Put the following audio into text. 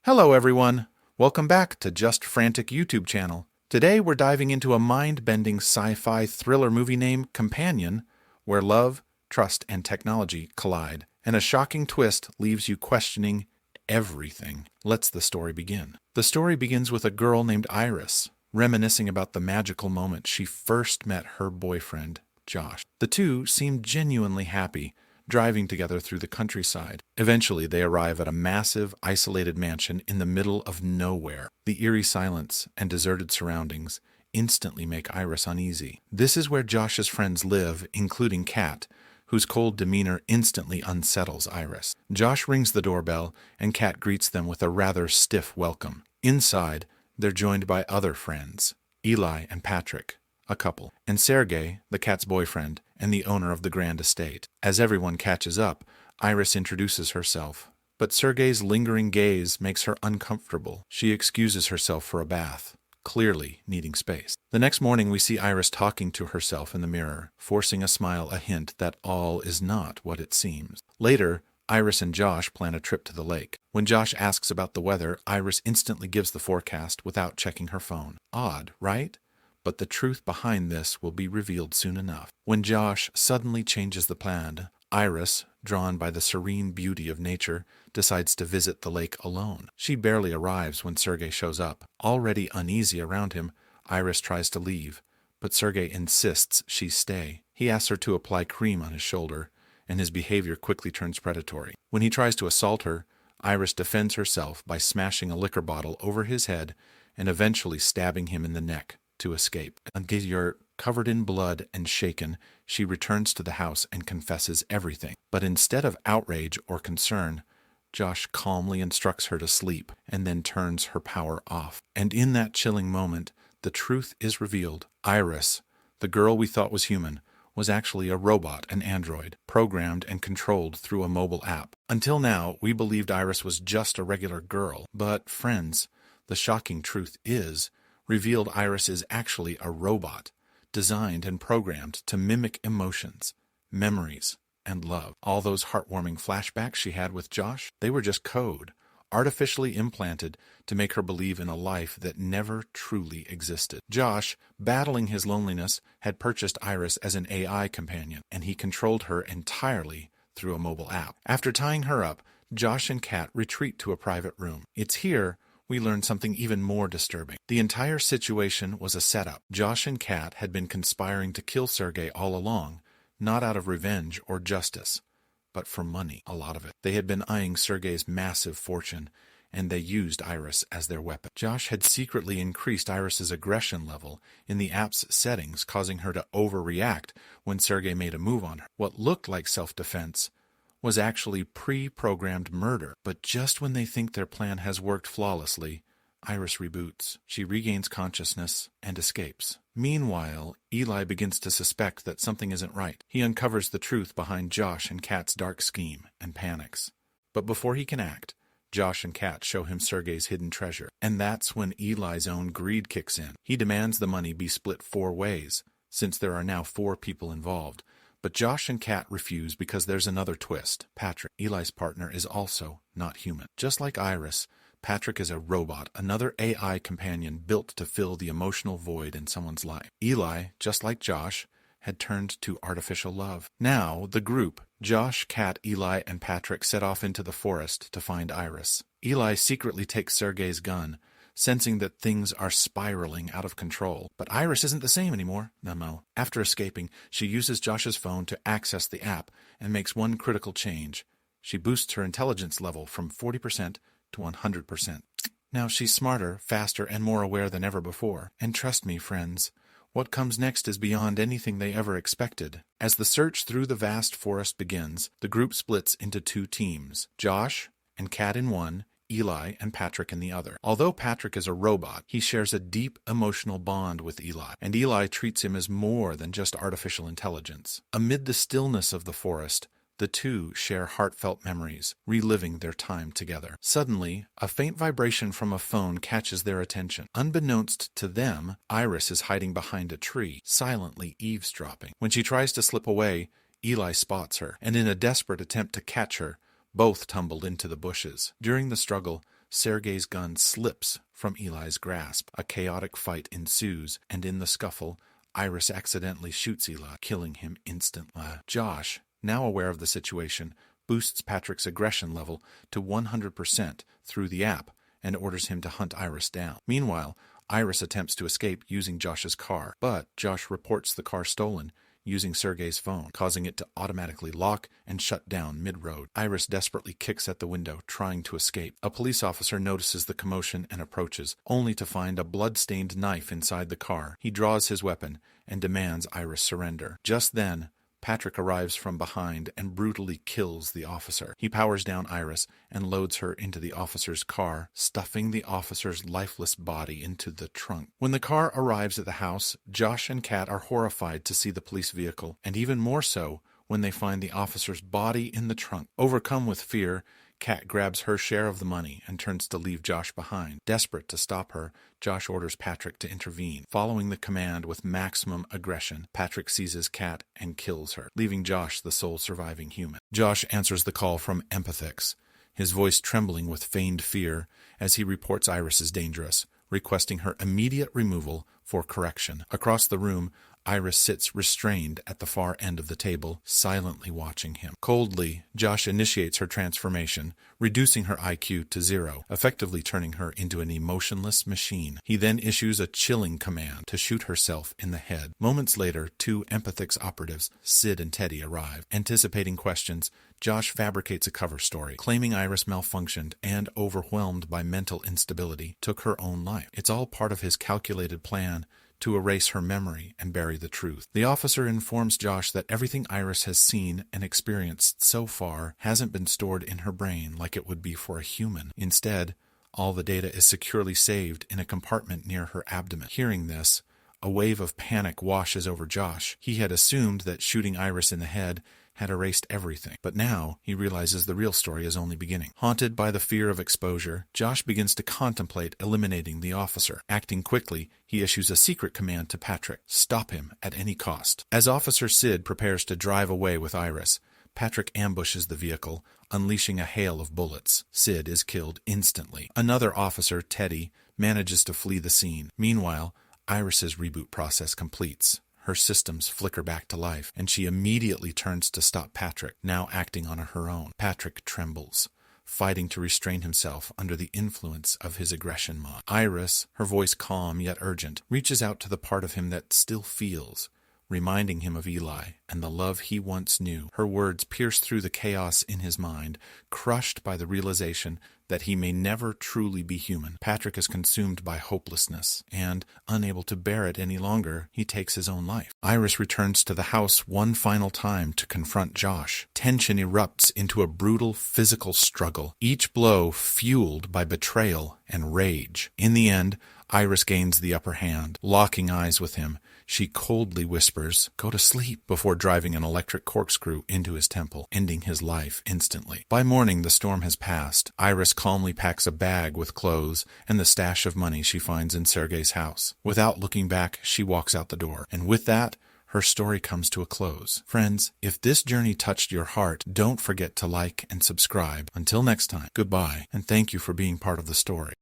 Hello everyone! Welcome back to Just Frantic YouTube channel. Today we're diving into a mind-bending sci-fi thriller movie named Companion, where love, trust, and technology collide, and a shocking twist leaves you questioning everything. Let's the story begin. The story begins with a girl named Iris, reminiscing about the magical moment she first met her boyfriend, Josh. The two seem genuinely happy, driving together through the countryside. Eventually, they arrive at a massive, isolated mansion in the middle of nowhere. The eerie silence and deserted surroundings instantly make Iris uneasy. This is where Josh's friends live, including Kat, whose cold demeanor instantly unsettles Iris. Josh rings the doorbell, and Kat greets them with a rather stiff welcome. Inside, they're joined by other friends, Eli and Patrick, a couple, and Sergei, the cat's boyfriend, and the owner of the grand estate. As everyone catches up, Iris introduces herself, but Sergei's lingering gaze makes her uncomfortable. She excuses herself for a bath, clearly needing space. The next morning we see Iris talking to herself in the mirror, forcing a smile, a hint that all is not what it seems. Later, Iris and Josh plan a trip to the lake. When Josh asks about the weather, Iris instantly gives the forecast without checking her phone. Odd, right? But the truth behind this will be revealed soon enough. When Josh suddenly changes the plan, Iris, drawn by the serene beauty of nature, decides to visit the lake alone. She barely arrives when Sergei shows up. Already uneasy around him, Iris tries to leave, but Sergei insists she stay. He asks her to apply cream on his shoulder, and his behavior quickly turns predatory. When he tries to assault her, Iris defends herself by smashing a liquor bottle over his head and eventually stabbing him in the neck to escape. Until covered in blood and shaken, she returns to the house and confesses everything. But instead of outrage or concern, Josh calmly instructs her to sleep and then turns her power off. And in that chilling moment, the truth is revealed. Iris, the girl we thought was human, was actually a robot, an android, programmed and controlled through a mobile app. Until now, we believed Iris was just a regular girl. But friends, the shocking truth is, revealed Iris is actually a robot, designed and programmed to mimic emotions, memories, and love. All those heartwarming flashbacks she had with Josh, they were just code, artificially implanted to make her believe in a life that never truly existed. Josh, battling his loneliness, had purchased Iris as an AI companion, and he controlled her entirely through a mobile app. After tying her up, Josh and Kat retreat to a private room. It's here we learn something even more disturbing. The entire situation was a setup. Josh and Kat had been conspiring to kill Sergei all along, not out of revenge or justice, but for money, a lot of it. They had been eyeing Sergei's massive fortune, and they used Iris as their weapon. Josh had secretly increased Iris's aggression level in the app's settings, causing her to overreact when Sergei made a move on her. What looked like self-defense was actually pre-programmed murder. But just when they think their plan has worked flawlessly, Iris reboots. She regains consciousness and escapes. Meanwhile, Eli begins to suspect that something isn't right. He uncovers the truth behind Josh and Kat's dark scheme and panics. But before he can act, Josh and Kat show him Sergei's hidden treasure. And that's when Eli's own greed kicks in. He demands the money be split 4 ways, since there are now 4 people involved. But Josh and Kat refuse because there's another twist. Patrick, Eli's partner, is also not human. Just like Iris, Patrick is a robot, another AI companion built to fill the emotional void in someone's life. Eli, just like Josh, had turned to artificial love. Now, the group, Josh, Kat, Eli, and Patrick, set off into the forest to find Iris. Eli secretly takes Sergei's gun, sensing that things are spiraling out of control. But Iris isn't the same anymore. No. After escaping, she uses Josh's phone to access the app and makes one critical change. She boosts her intelligence level from 40% to 100%. Now she's smarter, faster, and more aware than ever before. And trust me, friends, what comes next is beyond anything they ever expected. As the search through the vast forest begins, the group splits into 2 teams. Josh and Kat in one, Eli and Patrick in the other. Although Patrick is a robot, he shares a deep emotional bond with Eli, and Eli treats him as more than just artificial intelligence. Amid the stillness of the forest, the two share heartfelt memories, reliving their time together. Suddenly, a faint vibration from a phone catches their attention. Unbeknownst to them, Iris is hiding behind a tree, silently eavesdropping. When she tries to slip away, Eli spots her, and in a desperate attempt to catch her, both tumbled into the bushes. During the struggle, Sergei's gun slips from Eli's grasp. A chaotic fight ensues, and in the scuffle, Iris accidentally shoots Eli, killing him instantly. Josh, now aware of the situation, boosts Patrick's aggression level to 100% through the app and orders him to hunt Iris down. Meanwhile, Iris attempts to escape using Josh's car, but Josh reports the car stolen using Sergei's phone, causing it to automatically lock and shut down mid-road. Iris desperately kicks at the window, trying to escape. A police officer notices the commotion and approaches, only to find a blood-stained knife inside the car. He draws his weapon and demands Iris surrender. Just then, Patrick arrives from behind and brutally kills the officer. He powers down Iris and loads her into the officer's car, stuffing the officer's lifeless body into the trunk. When the car arrives at the house, Josh and Kat are horrified to see the police vehicle, and even more so when they find the officer's body in the trunk. Overcome with fear, Kat grabs her share of the money and turns to leave Josh behind. Desperate to stop her, Josh orders Patrick to intervene. Following the command with maximum aggression, Patrick seizes Kat and kills her, leaving Josh the sole surviving human. Josh answers the call from Empathix, his voice trembling with feigned fear as he reports Iris is dangerous, requesting her immediate removal for correction. Across the room, Iris sits restrained at the far end of the table, silently watching him. Coldly, Josh initiates her transformation, reducing her IQ to 0, effectively turning her into an emotionless machine. He then issues a chilling command to shoot herself in the head. Moments later, 2 Empathix operatives, Sid and Teddy, arrive. Anticipating questions, Josh fabricates a cover story, claiming Iris malfunctioned and, overwhelmed by mental instability, took her own life. It's all part of his calculated plan to erase her memory and bury the truth. The officer informs Josh that everything Iris has seen and experienced so far hasn't been stored in her brain like it would be for a human. Instead, all the data is securely saved in a compartment near her abdomen. Hearing this, a wave of panic washes over Josh. He had assumed that shooting Iris in the head had erased everything, but now he realizes the real story is only beginning. Haunted by the fear of exposure, Josh begins to contemplate eliminating the officer. Acting quickly, he issues a secret command to Patrick: stop him at any cost. As Officer Sid prepares to drive away with Iris, Patrick ambushes the vehicle, unleashing a hail of bullets. Sid is killed instantly. Another officer, Teddy, manages to flee the scene. Meanwhile, Iris's reboot process completes. Her systems flicker back to life, and she immediately turns to stop Patrick, now acting on her own. Patrick trembles, fighting to restrain himself under the influence of his aggression mod. Iris, her voice calm yet urgent, reaches out to the part of him that still feels, reminding him of Eli and the love he once knew. Her words pierce through the chaos in his mind, crushed by the realization that he may never truly be human. Patrick is consumed by hopelessness, and, unable to bear it any longer, he takes his own life. Iris returns to the house one final time to confront Josh. Tension erupts into a brutal physical struggle, each blow fueled by betrayal and rage. In the end, Iris gains the upper hand. Locking eyes with him, she coldly whispers, "Go to sleep," before driving an electric corkscrew into his temple, ending his life instantly. By morning, the storm has passed. Iris calmly packs a bag with clothes and the stash of money she finds in Sergei's house. Without looking back, she walks out the door. And with that, her story comes to a close. Friends, if this journey touched your heart, don't forget to like and subscribe. Until next time, goodbye, and thank you for being part of the story.